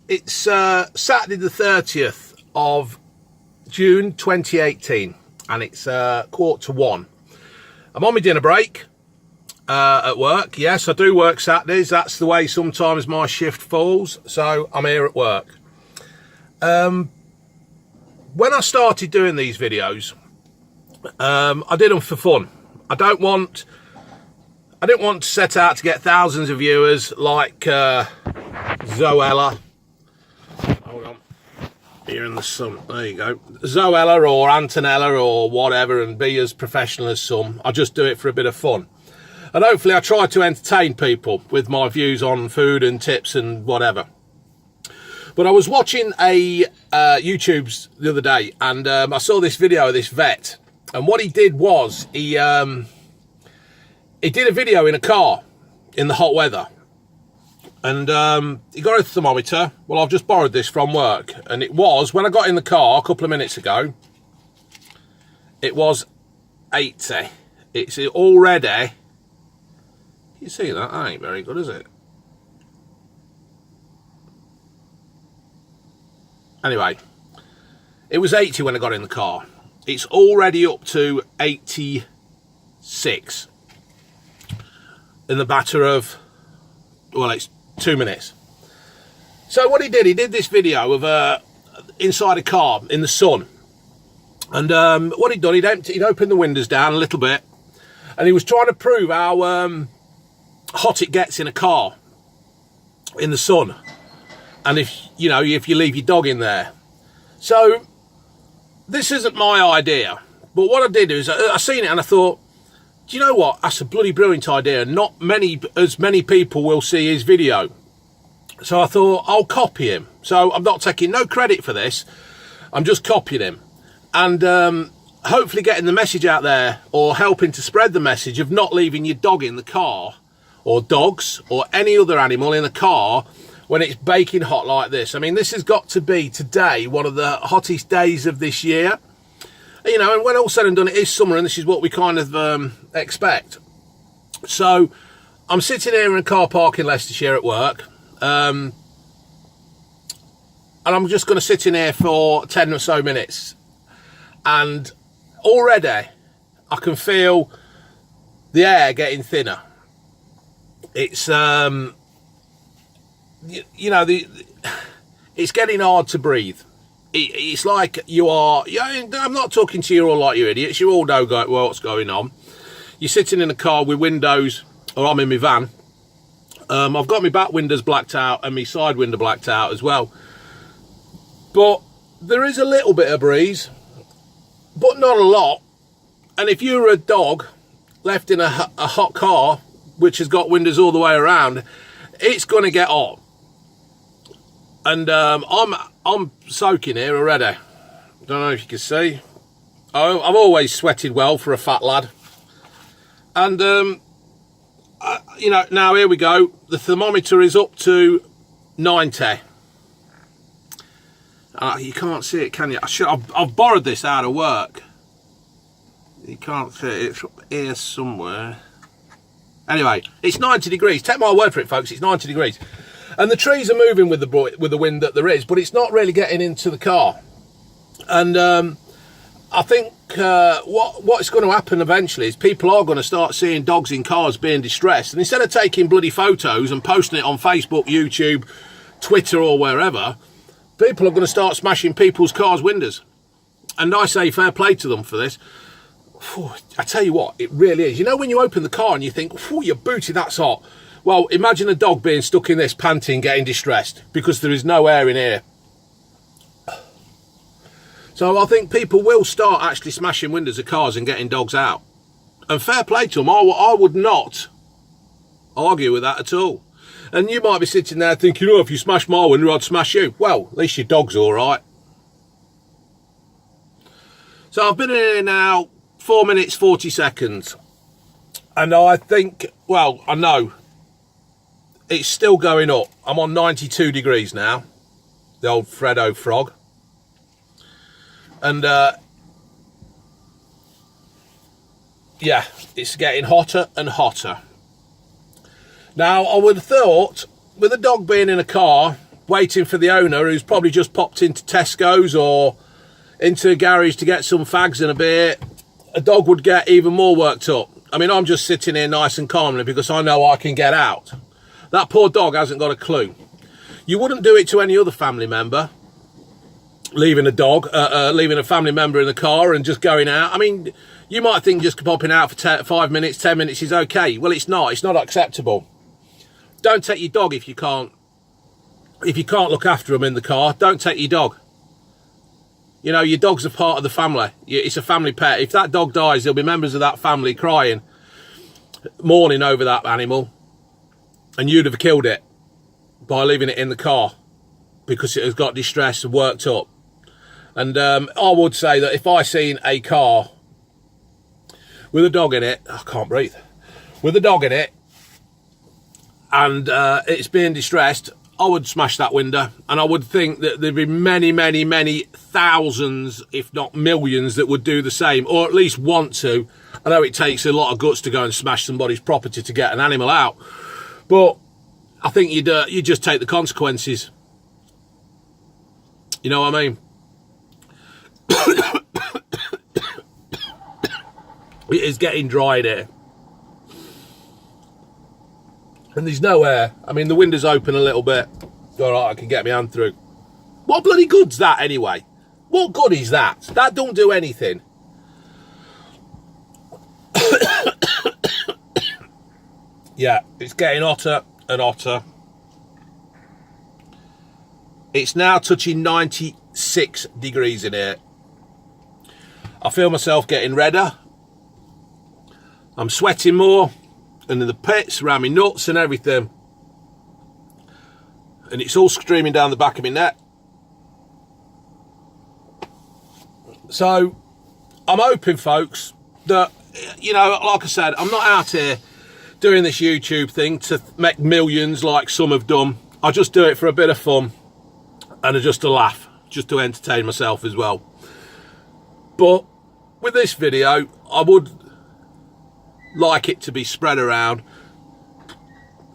It's Saturday the 30th of June 2018, and it's 1:45. I'm on my dinner break at work. Yes, I do work Saturdays. That's the way sometimes my shift falls, so I'm here at work. When I started doing these videos, I did them for fun. I didn't want to set out to get thousands of viewers like Zoella. Hold on. Here in the sun. There you go. Zoella or Antonella or whatever, and be as professional as some. I just do it for a bit of fun. And hopefully I try to entertain people with my views on food and tips and whatever. But I was watching a YouTube's the other day, and I saw this video of this vet. And what he did was, he did a video in a car in the hot weather. And he got a thermometer. Well, I've just borrowed this from work. And it was, when I got in the car a couple of minutes ago, it was 80. It's already, you see that? That ain't very good, is it? Anyway, it was 80 when I got in the car. It's already up to 86 in the matter of, well, it's 2 minutes. So what he did this video of inside a car in the sun. And what he'd done, he'd opened the windows down a little bit, and he was trying to prove how hot it gets in a car in the sun. And if you leave your dog in there. So this isn't my idea, but what I did is I seen it and I thought, do you know what? That's a bloody brilliant idea. Not as many people will see his video. So I thought I'll copy him. So I'm not taking no credit for this. I'm just copying him, and hopefully getting the message out there, or helping to spread the message of not leaving your dog in the car, or dogs, or any other animal in the car when it's baking hot like this. I mean, this has got to be today one of the hottest days of this year. You know, and when all said and done, it is summer, and this is what we kind of expect. So I'm sitting here in a car park in Leicestershire at work, and I'm just going to sit in here for 10 or so minutes, and already I can feel the air getting thinner. It's it's getting hard to breathe. It's like you are, I'm not talking to you all like you idiots. You all know what's going on. You're sitting in a car with windows, or I'm in my van. I've got my back windows blacked out and my side window blacked out as well. But there is a little bit of breeze, but not a lot. And if you're a dog left in a hot car, which has got windows all the way around, it's going to get hot. And I'm soaking here already. Don't know if you can see. I've always sweated well for a fat lad. And now here we go. The thermometer is up to 90. You can't see it, can you? I've borrowed this out of work. You can't see it. It's up here somewhere. Anyway, it's 90 degrees. Take my word for it, folks. It's 90 degrees. And the trees are moving with the wind that there is, but it's not really getting into the car. And I think what's going to happen eventually is people are going to start seeing dogs in cars being distressed. And instead of taking bloody photos and posting it on Facebook, YouTube, Twitter or wherever, people are going to start smashing people's cars' windows. And I say fair play to them for this. I tell you what, it really is. You know when you open the car and you think, your booty, that's hot. Well, imagine a dog being stuck in this, panting, getting distressed, because there is no air in here. So I think people will start actually smashing windows of cars and getting dogs out. And fair play to them. I would not argue with that at all. And you might be sitting there thinking, if you smash my window, I'd smash you. Well, at least your dog's all right. So I've been in here now 4 minutes, 40 seconds. And I think, well, I know it's still going up. I'm on 92 degrees now. The old Freddo frog. And, yeah, it's getting hotter and hotter. Now, I would have thought, with a dog being in a car, waiting for the owner, who's probably just popped into Tesco's or into a garage to get some fags and a beer, a dog would get even more worked up. I mean, I'm just sitting here nice and calmly because I know I can get out. That poor dog hasn't got a clue. You wouldn't do it to any other family member, leaving a family member in the car and just going out. I mean, you might think just popping out for 5 minutes, 10 minutes is okay. Well, it's not. It's not acceptable. Don't take your dog if you can't look after them in the car. Don't take your dog. You know, your dog's a part of the family. It's a family pet. If that dog dies, there'll be members of that family crying, mourning over that animal, and you'd have killed it by leaving it in the car because it has got distressed and worked up. And I would say that if I seen a car with a dog in it, I can't breathe, with a dog in it, and it's being distressed, I would smash that window. And I would think that there'd be many, many, many thousands, if not millions, that would do the same, or at least want to. I know it takes a lot of guts to go and smash somebody's property to get an animal out, but I think you'd just take the consequences. You know what I mean? It is getting dry in here. And there's no air. I mean, the window's open a little bit. All right, I can get my hand through. What bloody good's that anyway? What good is that? That don't do anything. Yeah, it's getting hotter and hotter. It's now touching 96 degrees in here. I feel myself getting redder. I'm sweating more. And in the pits around my nuts and everything. And it's all streaming down the back of my neck. So, I'm hoping, folks, that, you know, like I said, I'm not out here doing this YouTube thing to make millions like some have done. I just do it for a bit of fun and just to laugh, just to entertain myself as well. But with this video, I would like it to be spread around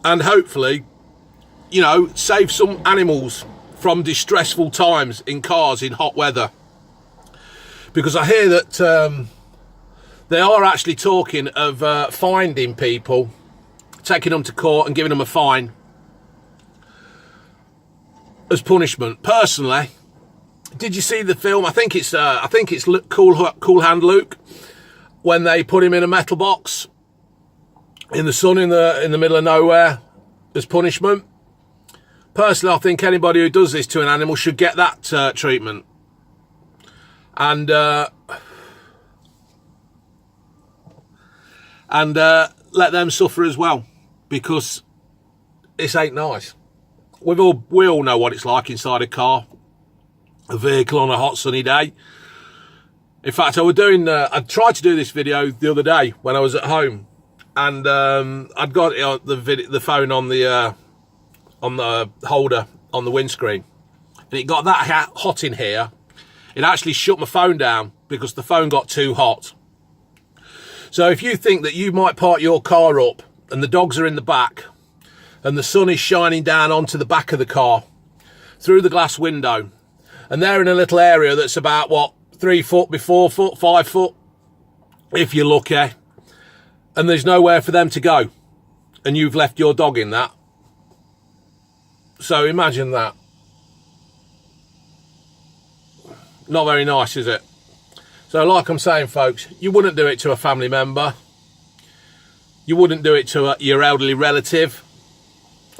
and hopefully, you know, save some animals from distressful times in cars in hot weather, because I hear that they are actually talking of finding people, taking them to court and giving them a fine as punishment. Personally, did you see the film? I think it's Cool Hand Luke, when they put him in a metal box in the sun in the middle of nowhere as punishment. Personally, I think anybody who does this to an animal should get that treatment. And let them suffer as well, because this ain't nice. We all know what it's like inside a car, a vehicle on a hot sunny day. In fact, I tried to do this video the other day when I was at home, and I'd got it on the phone on the holder on the windscreen, and it got that hot in here. It actually shut my phone down because the phone got too hot. So if you think that you might park your car up and the dogs are in the back and the sun is shining down onto the back of the car through the glass window, and they're in a little area that's about, what, 3 foot by 4 foot, 5 foot, if you're lucky, and there's nowhere for them to go, and you've left your dog in that. So imagine that. Not very nice, is it? So like I'm saying, folks, you wouldn't do it to a family member. You wouldn't do it to your elderly relative.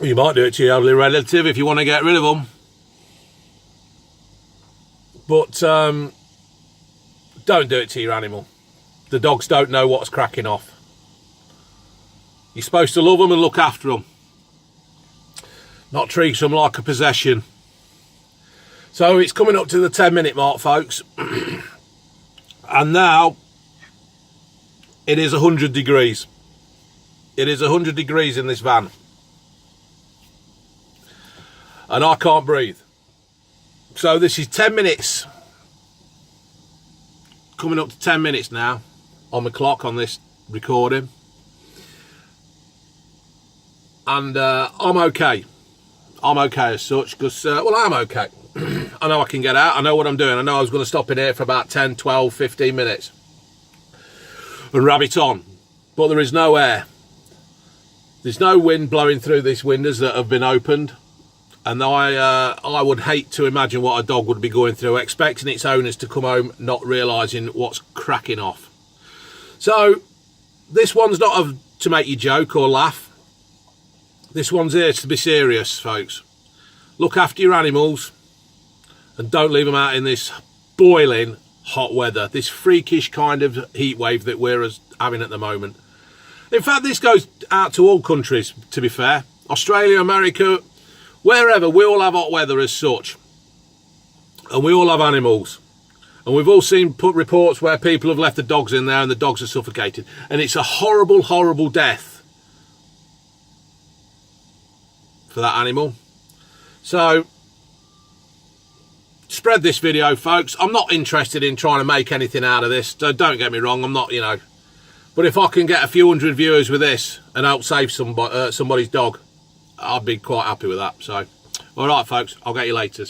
You might do it to your elderly relative if you want to get rid of them. But don't do it to your animal. The dogs don't know what's cracking off. You're supposed to love them and look after them, not treat them like a possession. So it's coming up to the 10-minute mark, folks. And now it is 100 degrees. It is 100 degrees in this van. And I can't breathe. So this is 10 minutes. Coming up to 10 minutes now on the clock on this recording. And I'm okay. I'm okay as such, because, well, I'm okay. I know I can get out. I know what I'm doing. I know I was going to stop in here for about 10, 12, 15 minutes and rabbit on. But there is no air. There's no wind blowing through these windows that have been opened. And I would hate to imagine what a dog would be going through, expecting its owners to come home, not realising what's cracking off. So, this one's not to make you joke or laugh. This one's here to be serious, folks. Look after your animals and don't leave them out in this boiling hot weather, this freakish kind of heat wave that we're having at the moment. In fact, this goes out to all countries, to be fair. Australia, America, wherever, we all have hot weather as such. And we all have animals. And we've all seen reports where people have left the dogs in there and the dogs are suffocated. And it's a horrible, horrible death for that animal. So, spread this video, folks. I'm not interested in trying to make anything out of this. So don't get me wrong, I'm not, you know. But if I can get a few hundred viewers with this and help save somebody's dog, I'd be quite happy with that. So, all right, folks, I'll get you later.